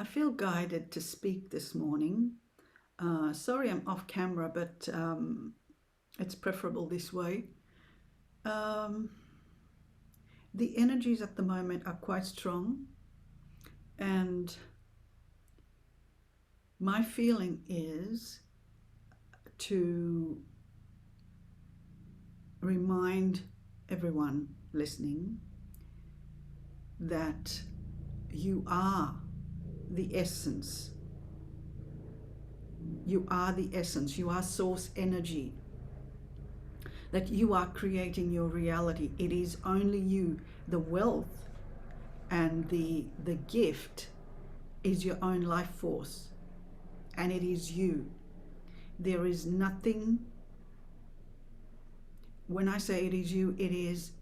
I feel guided to speak this morning. Sorry I'm off camera, but it's preferable this way. Um, the energies at the moment are quite strong, and my feeling is to remind everyone listening that you are the essence. You are the essence. You are source energy. That you are creating your reality. It is only you. The wealth and the gift is your own life force, and it is you. There is nothing. When I say it is you, it is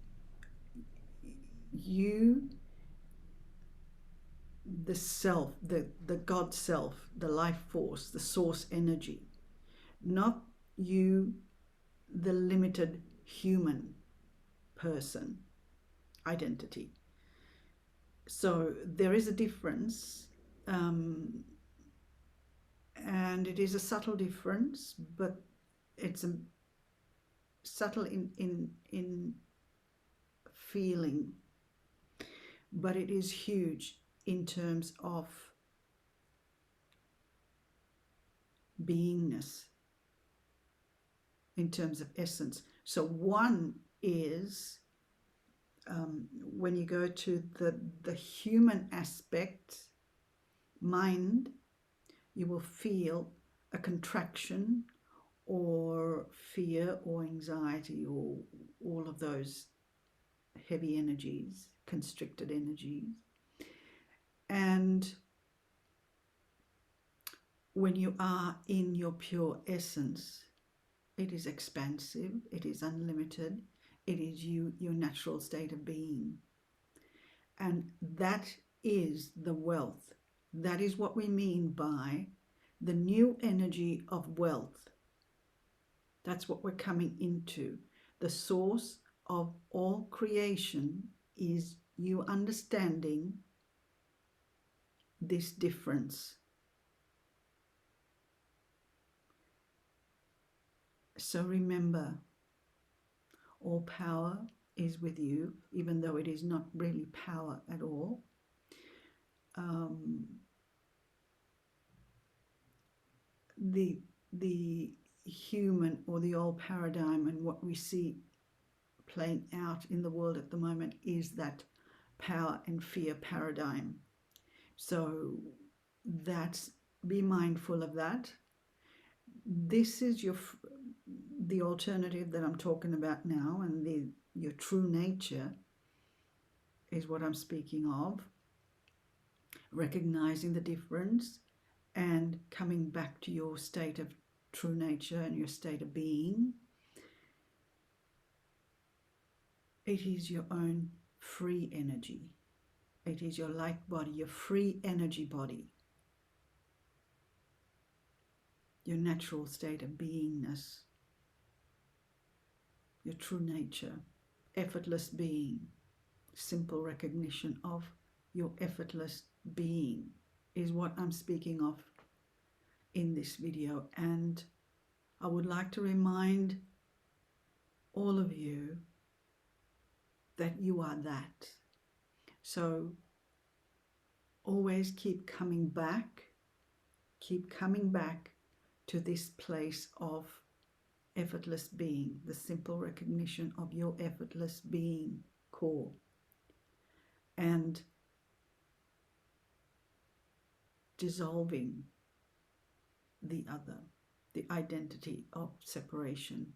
you, the self, the God self, the life force, the source energy, not you, the limited human person identity. So there is a difference, and it is a subtle difference, but it's a subtle in feeling, but it is huge in terms of beingness, in terms of essence. So one is when you go to the human aspect, mind, you will feel a contraction or fear or anxiety or all of those heavy energies, constricted energies. And when you are in your pure essence, it is expansive, it is unlimited, it is you, your natural state of being. And that is the wealth. That is what we mean by the new energy of wealth. That's what we're coming into. The source of all creation is you understanding this difference. So remember, all power is with you, even though it is not really power at all. The human or the old paradigm and what we see playing out in the world at the moment is that power and fear paradigm. So that's, be mindful of that. This is the alternative that I'm talking about now, and your true nature is what I'm speaking of. Recognizing the difference and coming back to your state of true nature and your state of being. It is your own free energy. It is your light body, your free energy body. Your natural state of beingness. Your true nature. Effortless being. Simple recognition of your effortless being is what I'm speaking of in this video. And I would like to remind all of you that you are that. So always keep coming back to this place of effortless being, the simple recognition of your effortless being core, and dissolving the other, the identity of separation,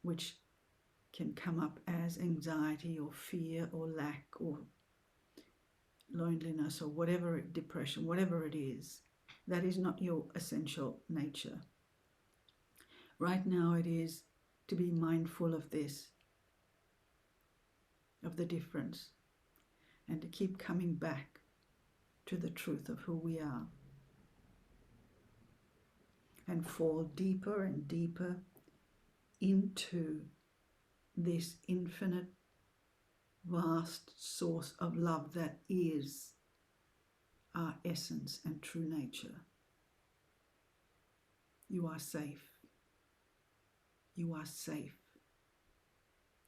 which can come up as anxiety or fear or lack or loneliness or whatever, depression, whatever it is. That is not your essential nature. Right now it is to be mindful of this, of the difference, and to keep coming back to the truth of who we are, and fall deeper and deeper into this infinite, vast source of love that is our essence and true nature. You are safe. You are safe.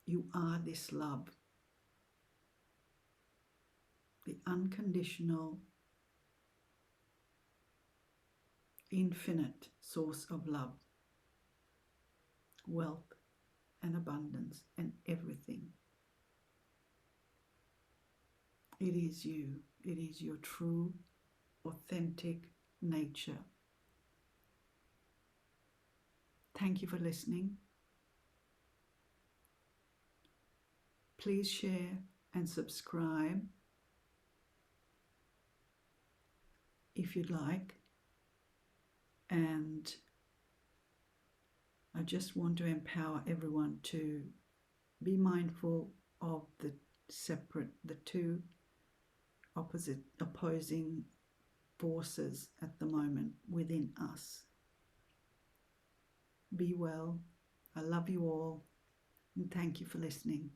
You are this love, the unconditional, infinite source of love, wealth, and abundance, and everything. It is you. It is your true, authentic nature. Thank you for listening. Please share and subscribe if you'd like. And I just want to empower everyone to be mindful of the two opposing forces at the moment within us. Be well. I love you all, and thank you for listening.